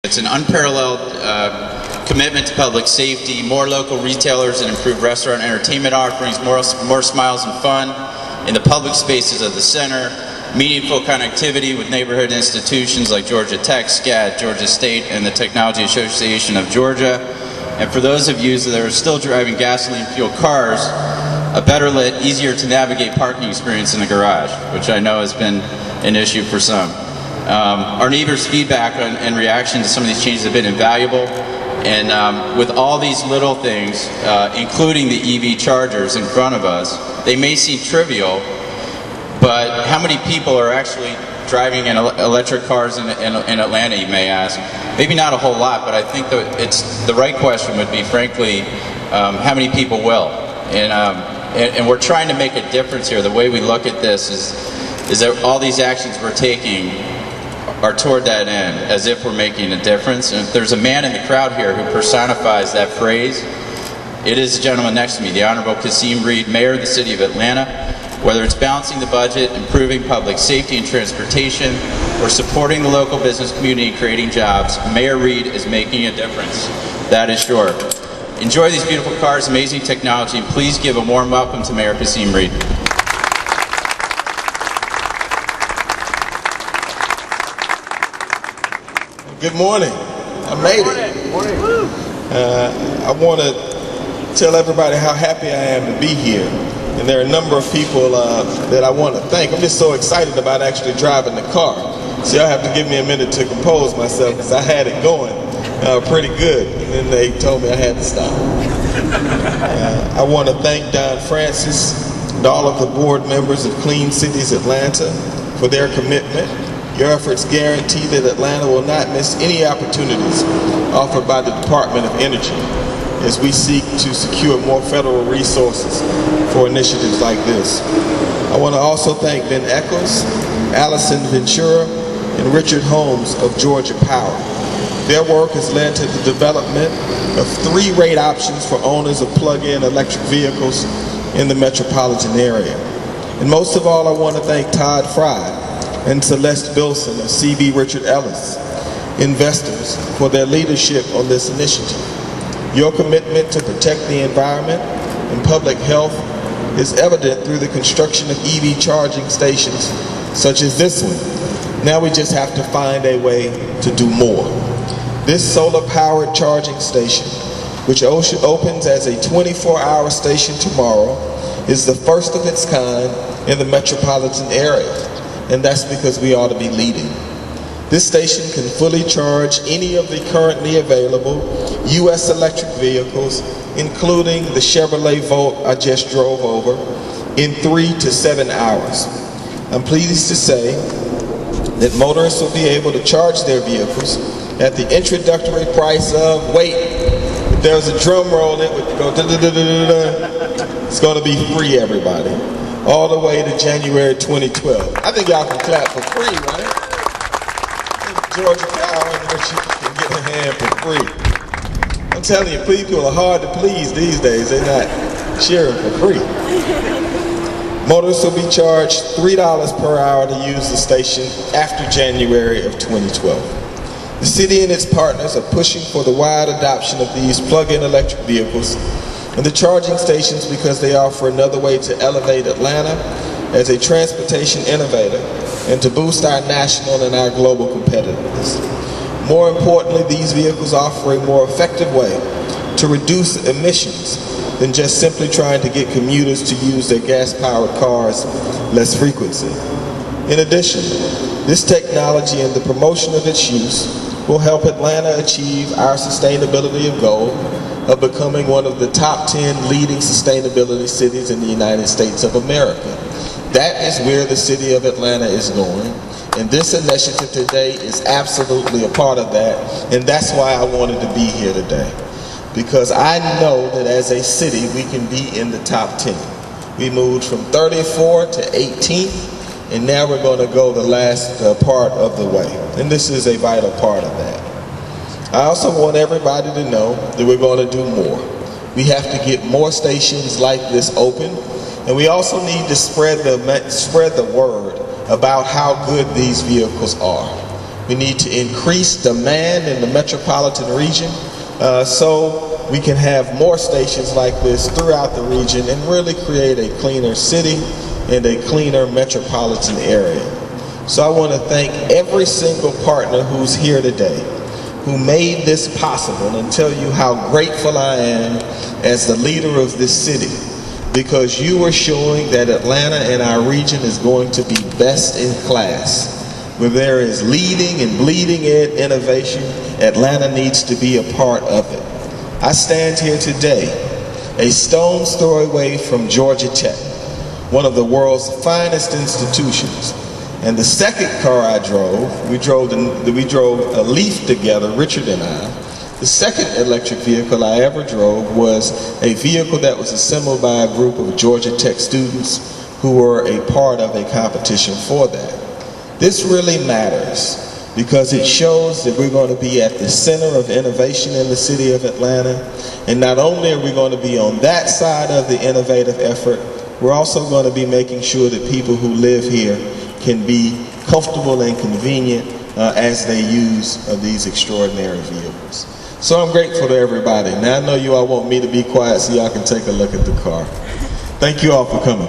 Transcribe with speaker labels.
Speaker 1: It's an unparalleled commitment to public safety, more local retailers and improved restaurant entertainment offerings, more smiles and fun in the public spaces of the center, meaningful connectivity with neighborhood institutions like Georgia Tech, SCAD, Georgia State, and the Technology Association of Georgia. And for those of you that are still driving gasoline-fueled cars, a better lit, easier to navigate parking experience in the garage, which I know has been an issue for some. Our neighbors' feedback and reaction to some of these changes have been invaluable. And with all these little things, including the EV chargers in front of us, they may seem trivial, but how many people are actually driving in electric cars in Atlanta, you may ask? Maybe not a whole lot, but I think the right question would be, frankly, how many people will? And we're trying to make a difference here. The way we look at this is that all these actions we're taking are toward that end, as if we're making a difference. And if there's a man in the crowd here who personifies that phrase, it is the gentleman next to me, the Honorable Kasim, Mayor of the City of Atlanta. Whether it's balancing the budget, improving public safety and transportation, or supporting the local business community and creating jobs, Mayor Reed is making a difference. That is sure. Enjoy these beautiful cars, amazing technology, and please give a warm welcome to Mayor Kasim Reed.
Speaker 2: Good morning. I made it. Morning. I want to tell everybody how happy I am to be here. And there are a number of people that I want to thank. I'm just so excited about actually driving the car. So y'all have to give me a minute to compose myself because I had it going pretty good. And then they told me I had to stop. I want to thank Don Francis and all of the board members of Clean Cities Atlanta for their commitment. Your efforts guarantee that Atlanta will not miss any opportunities offered by the Department of Energy as we seek to secure more federal resources for initiatives like this. I want to also thank Ben Eccles, Allison Ventura, and Richard Holmes of Georgia Power. Their work has led to the development of 3 rate options for owners of plug-in electric vehicles in the metropolitan area. And most of all, I want to thank Todd Fry and Celeste Bilson of C.B. Richard Ellis, investors, for their leadership on this initiative. Your commitment to protect the environment and public health is evident through the construction of EV charging stations such as this one. Now we just have to find a way to do more. This solar-powered charging station, which opens as a 24-hour station tomorrow, is the first of its kind in the metropolitan area. And that's because we ought to be leading. This station can fully charge any of the currently available U.S. electric vehicles, including the Chevrolet Volt I just drove over, in 3 to 7 hours. I'm pleased to say that motorists will be able to charge their vehicles at the introductory price of, wait, if there was a drum roll, it would go da-da-da-da-da-da. It's going to be free, everybody. All the way to January 2012. I think y'all can clap for free, right? Georgia Power and Richard can get a hand for free. I'm telling you, people are hard to please these days. They're not sharing for free. Motorists will be charged $3 per hour to use the station after January of 2012. The city and its partners are pushing for the wide adoption of these plug-in electric vehicles and the charging stations because they offer another way to elevate Atlanta as a transportation innovator and to boost our national and our global competitiveness. More importantly, these vehicles offer a more effective way to reduce emissions than just simply trying to get commuters to use their gas-powered cars less frequency. In addition, this technology and the promotion of its use will help Atlanta achieve our sustainability goal of becoming one of the top 10 leading sustainability cities in the United States of America. That is where the city of Atlanta is going, and this initiative today is absolutely a part of that, and that's why I wanted to be here today. Because I know that as a city, we can be in the top 10. We moved from 34 to 18th, and now we're going to go the last part of the way, and this is a vital part of that. I also want everybody to know that we're going to do more. We have to get more stations like this open, and we also need to spread the word about how good these vehicles are. We need to increase demand in the metropolitan region so we can have more stations like this throughout the region and really create a cleaner city and a cleaner metropolitan area. So I want to thank every single partner who's here today, who made this possible, and tell you how grateful I am as the leader of this city, because you are showing that Atlanta and our region is going to be best in class. Where there is leading and bleeding edge innovation, Atlanta needs to be a part of it. I stand here today, a stone's throw away from Georgia Tech, one of the world's finest institutions. And the second car I drove, we drove a Leaf together, Richard and I. The second electric vehicle I ever drove was a vehicle that was assembled by a group of Georgia Tech students who were a part of a competition for that. This really matters because it shows that we're going to be at the center of innovation in the city of Atlanta. And not only are we going to be on that side of the innovative effort, we're also going to be making sure that people who live here can be comfortable and convenient as they use these extraordinary vehicles. So I'm grateful to everybody. Now I know you all want me to be quiet so y'all can take a look at the car. Thank you all for coming.